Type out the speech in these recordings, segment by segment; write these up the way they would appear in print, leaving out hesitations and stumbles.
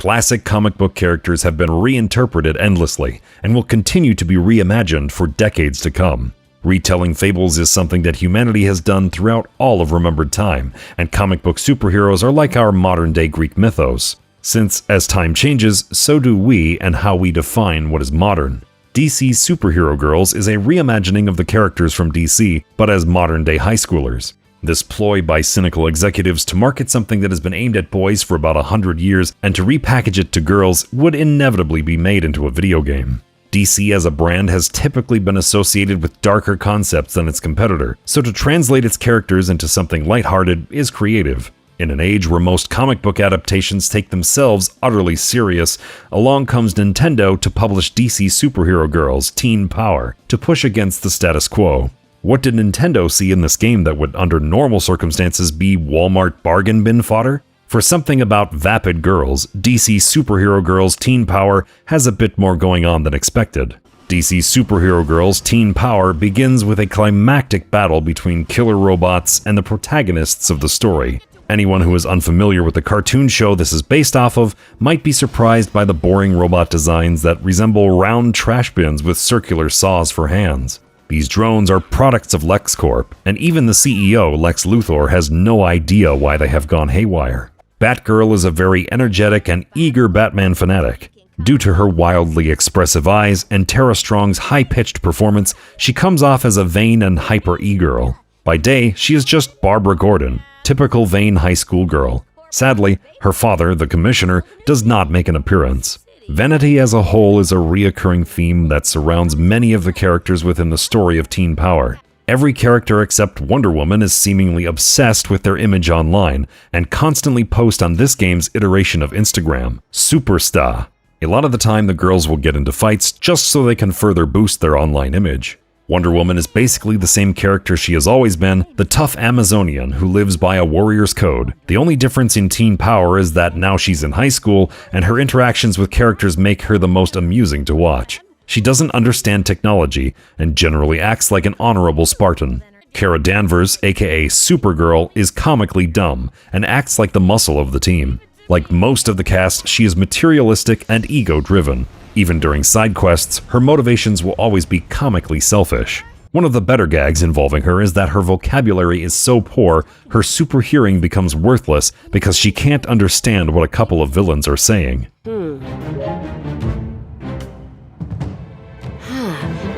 Classic comic book characters have been reinterpreted endlessly and will continue to be reimagined for decades to come. Retelling fables is something that humanity has done throughout all of remembered time, and comic book superheroes are like our modern-day Greek mythos. Since, as time changes, so do we and how we define what is modern. DC's Superhero Girls is a reimagining of the characters from DC, but as modern-day high schoolers. This ploy by cynical executives to market something that has been aimed at boys for about 100 years and to repackage it to girls would inevitably be made into a video game. DC as a brand has typically been associated with darker concepts than its competitor, so to translate its characters into something lighthearted is creative. In an age where most comic book adaptations take themselves utterly serious, along comes Nintendo to publish DC Superhero Girls Teen Power to push against the status quo. What did Nintendo see in this game that would, under normal circumstances, be Walmart bargain bin fodder? For something about vapid girls, DC Superhero Girls Teen Power has a bit more going on than expected. DC Superhero Girls Teen Power begins with a climactic battle between killer robots and the protagonists of the story. Anyone who is unfamiliar with the cartoon show this is based off of might be surprised by the boring robot designs that resemble round trash bins with circular saws for hands. These drones are products of LexCorp, and even the CEO, Lex Luthor, has no idea why they have gone haywire. Batgirl is a very energetic and eager Batman fanatic. Due to her wildly expressive eyes and Tara Strong's high-pitched performance, she comes off as a vain and hyper e-girl. By day, she is just Barbara Gordon, typical vain high school girl. Sadly, her father, the Commissioner, does not make an appearance. Vanity as a whole is a reoccurring theme that surrounds many of the characters within the story of Teen Power. Every character except Wonder Woman is seemingly obsessed with their image online and constantly post on this game's iteration of Instagram, Superstar. A lot of the time the girls will get into fights just so they can further boost their online image. Wonder Woman is basically the same character she has always been, the tough Amazonian who lives by a warrior's code. The only difference in Teen Power is that now she's in high school, and her interactions with characters make her the most amusing to watch. She doesn't understand technology, and generally acts like an honorable Spartan. Kara Danvers, aka Supergirl, is comically dumb, and acts like the muscle of the team. Like most of the cast, she is materialistic and ego-driven. Even during side quests, her motivations will always be comically selfish. One of the better gags involving her is that her vocabulary is so poor, her super hearing becomes worthless because she can't understand what a couple of villains are saying.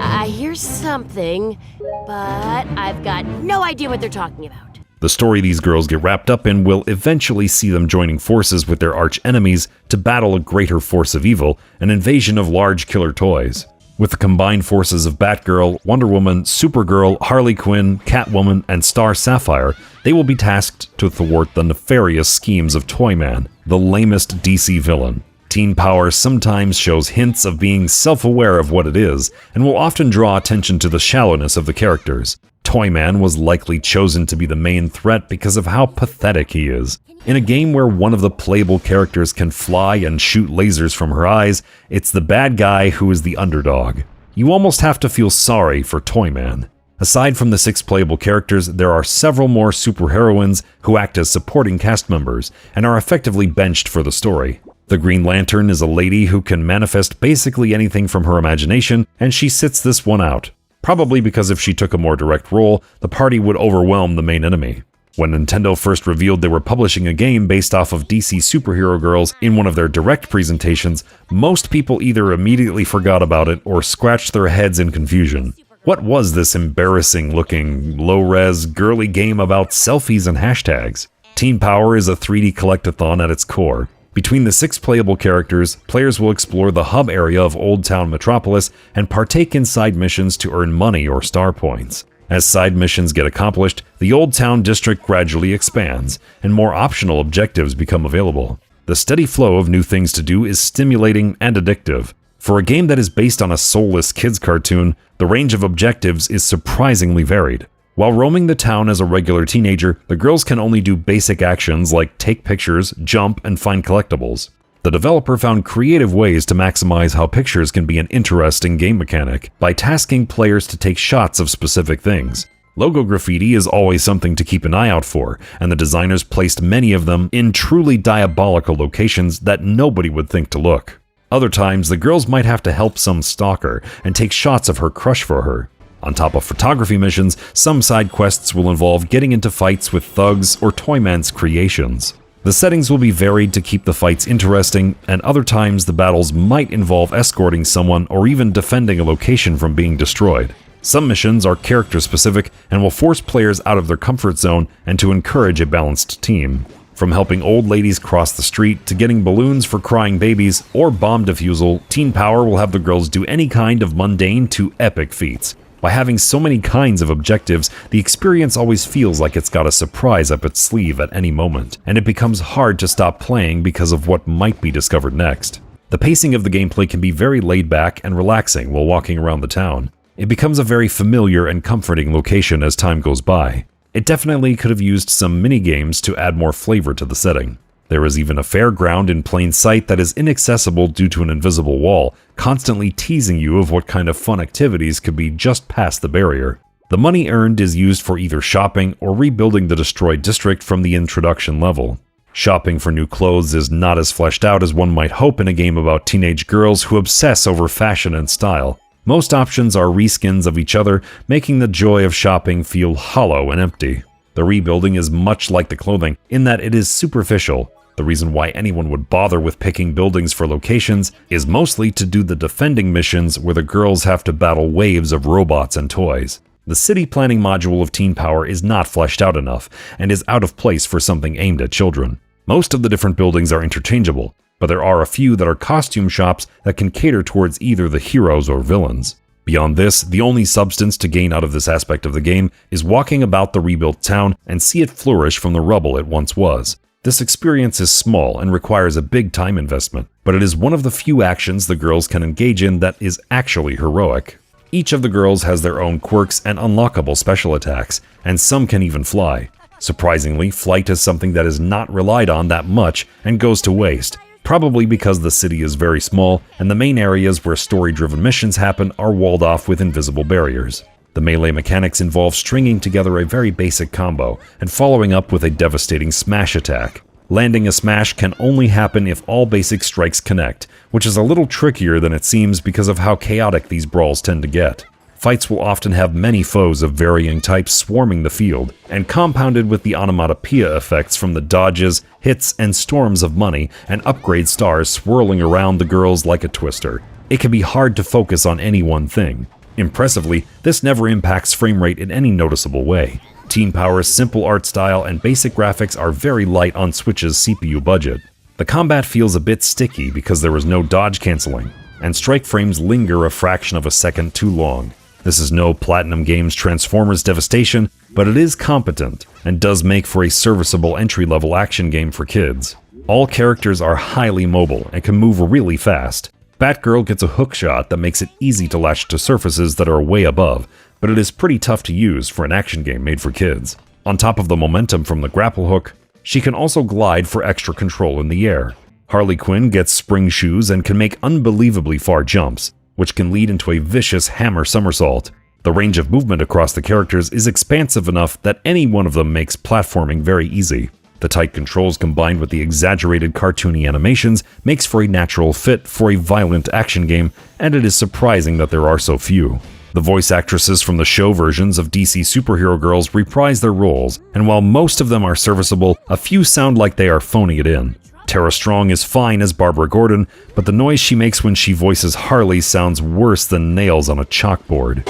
I hear something, but I've got no idea what they're talking about. The story these girls get wrapped up in will eventually see them joining forces with their arch-enemies to battle a greater force of evil, an invasion of large killer toys. With the combined forces of Batgirl, Wonder Woman, Supergirl, Harley Quinn, Catwoman, and Star Sapphire, they will be tasked to thwart the nefarious schemes of Toyman, the lamest DC villain. Teen Power sometimes shows hints of being self-aware of what it is, and will often draw attention to the shallowness of the characters. Toyman was likely chosen to be the main threat because of how pathetic he is. In a game where one of the playable characters can fly and shoot lasers from her eyes, it's the bad guy who is the underdog. You almost have to feel sorry for Toyman. Aside from the 6 playable characters, there are several more superheroines who act as supporting cast members and are effectively benched for the story. The Green Lantern is a lady who can manifest basically anything from her imagination, and she sits this one out. Probably because if she took a more direct role, the party would overwhelm the main enemy. When Nintendo first revealed they were publishing a game based off of DC Superhero Girls in one of their direct presentations, most people either immediately forgot about it or scratched their heads in confusion. What was this embarrassing-looking, low-res, girly game about selfies and hashtags? Teen Power is a 3D collectathon at its core. Between the 6 playable characters, players will explore the hub area of Old Town Metropolis and partake in side missions to earn money or star points. As side missions get accomplished, the Old Town district gradually expands, and more optional objectives become available. The steady flow of new things to do is stimulating and addictive. For a game that is based on a soulless kids cartoon, the range of objectives is surprisingly varied. While roaming the town as a regular teenager, the girls can only do basic actions like take pictures, jump, and find collectibles. The developer found creative ways to maximize how pictures can be an interesting game mechanic by tasking players to take shots of specific things. Logo graffiti is always something to keep an eye out for, and the designers placed many of them in truly diabolical locations that nobody would think to look. Other times, the girls might have to help some stalker and take shots of her crush for her. On top of photography missions, some side quests will involve getting into fights with thugs or Toyman's creations. The settings will be varied to keep the fights interesting, and other times the battles might involve escorting someone or even defending a location from being destroyed. Some missions are character-specific and will force players out of their comfort zone and to encourage a balanced team. From helping old ladies cross the street to getting balloons for crying babies or bomb defusal, Teen Power will have the girls do any kind of mundane to epic feats. By having so many kinds of objectives, the experience always feels like it's got a surprise up its sleeve at any moment, and it becomes hard to stop playing because of what might be discovered next. The pacing of the gameplay can be very laid back and relaxing while walking around the town. It becomes a very familiar and comforting location as time goes by. It definitely could have used some mini-games to add more flavor to the setting. There is even a fairground in plain sight that is inaccessible due to an invisible wall, constantly teasing you of what kind of fun activities could be just past the barrier. The money earned is used for either shopping or rebuilding the destroyed district from the introduction level. Shopping for new clothes is not as fleshed out as one might hope in a game about teenage girls who obsess over fashion and style. Most options are reskins of each other, making the joy of shopping feel hollow and empty. The rebuilding is much like the clothing, in that it is superficial. The reason why anyone would bother with picking buildings for locations is mostly to do the defending missions where the girls have to battle waves of robots and toys. The city planning module of Teen Power is not fleshed out enough, and is out of place for something aimed at children. Most of the different buildings are interchangeable, but there are a few that are costume shops that can cater towards either the heroes or villains. Beyond this, the only substance to gain out of this aspect of the game is walking about the rebuilt town and see it flourish from the rubble it once was. This experience is small and requires a big time investment, but it is one of the few actions the girls can engage in that is actually heroic. Each of the girls has their own quirks and unlockable special attacks, and some can even fly. Surprisingly, flight is something that is not relied on that much and goes to waste. Probably because the city is very small, and the main areas where story-driven missions happen are walled off with invisible barriers. The melee mechanics involve stringing together a very basic combo, and following up with a devastating smash attack. Landing a smash can only happen if all basic strikes connect, which is a little trickier than it seems because of how chaotic these brawls tend to get. Fights will often have many foes of varying types swarming the field, and compounded with the onomatopoeia effects from the dodges, hits, and storms of money and upgrade stars swirling around the girls like a twister. It can be hard to focus on any one thing. Impressively, this never impacts frame rate in any noticeable way. Teen Power's simple art style and basic graphics are very light on Switch's CPU budget. The combat feels a bit sticky because there is no dodge canceling, and strike frames linger a fraction of a second too long. This is no Platinum Games Transformers devastation, but it is competent, and does make for a serviceable entry-level action game for kids. All characters are highly mobile and can move really fast. Batgirl gets a hook shot that makes it easy to latch to surfaces that are way above, but it is pretty tough to use for an action game made for kids. On top of the momentum from the grapple hook, she can also glide for extra control in the air. Harley Quinn gets spring shoes and can make unbelievably far jumps, which can lead into a vicious hammer somersault. The range of movement across the characters is expansive enough that any one of them makes platforming very easy. The tight controls combined with the exaggerated cartoony animations makes for a natural fit for a violent action game, and it is surprising that there are so few. The voice actresses from the show versions of DC Superhero Girls reprise their roles, and while most of them are serviceable, a few sound like they are phoning it in. Tara Strong is fine as Barbara Gordon, but the noise she makes when she voices Harley sounds worse than nails on a chalkboard.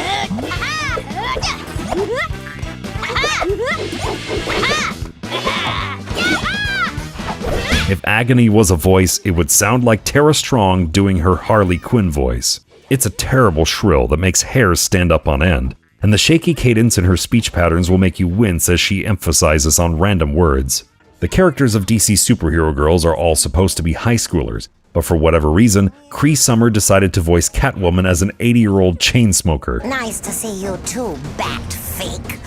If Agony was a voice, it would sound like Tara Strong doing her Harley Quinn voice. It's a terrible shrill that makes hairs stand up on end, and the shaky cadence in her speech patterns will make you wince as she emphasizes on random words. The characters of DC Superhero Girls are all supposed to be high schoolers, but for whatever reason, Cree Summer decided to voice Catwoman as an 80-year-old chain smoker. Nice to see you too, Bat Fake.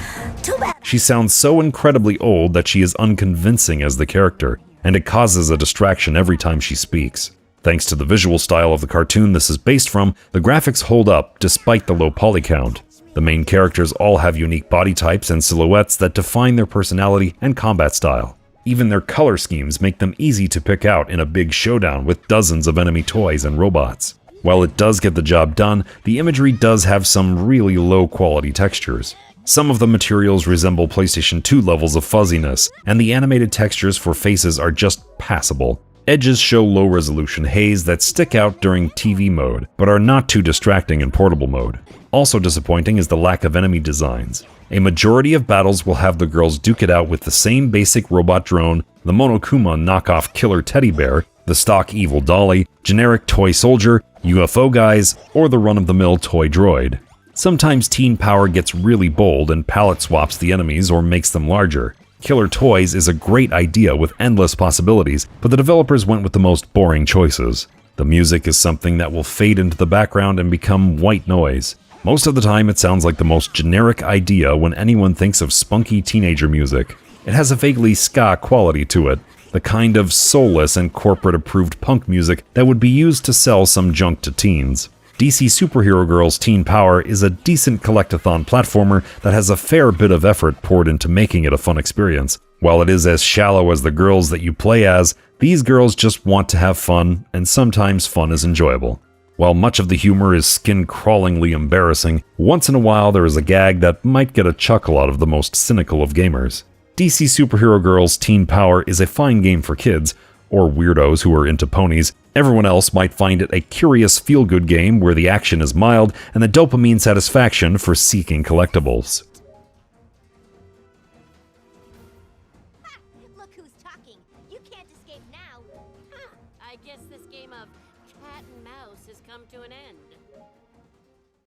Too bad. She sounds so incredibly old that she is unconvincing as the character, and it causes a distraction every time she speaks. Thanks to the visual style of the cartoon this is based from, the graphics hold up despite the low poly count. The main characters all have unique body types and silhouettes that define their personality and combat style. Even their color schemes make them easy to pick out in a big showdown with dozens of enemy toys and robots. While it does get the job done, the imagery does have some really low-quality textures. Some of the materials resemble PlayStation 2 levels of fuzziness, and the animated textures for faces are just passable. Edges show low-resolution haze that stick out during TV mode, but are not too distracting in portable mode. Also disappointing is the lack of enemy designs. A majority of battles will have the girls duke it out with the same basic robot drone, the Monokuma knockoff killer teddy bear, the stock evil dolly, generic toy soldier, UFO guys, or the run-of-the-mill toy droid. Sometimes Teen Power gets really bold and palette swaps the enemies or makes them larger. Killer Toys is a great idea with endless possibilities, but the developers went with the most boring choices. The music is something that will fade into the background and become white noise. Most of the time it sounds like the most generic idea when anyone thinks of spunky teenager music. It has a vaguely ska quality to it, the kind of soulless and corporate-approved punk music that would be used to sell some junk to teens. DC Superhero Girls Teen Power is a decent collectathon platformer that has a fair bit of effort poured into making it a fun experience. While it is as shallow as the girls that you play as, these girls just want to have fun, and sometimes fun is enjoyable. While much of the humor is skin-crawlingly embarrassing, once in a while there is a gag that might get a chuckle out of the most cynical of gamers. DC Superhero Girls Teen Power is a fine game for kids, or weirdos who are into ponies. Everyone else might find it a curious feel-good game where the action is mild and the dopamine satisfaction for seeking collectibles.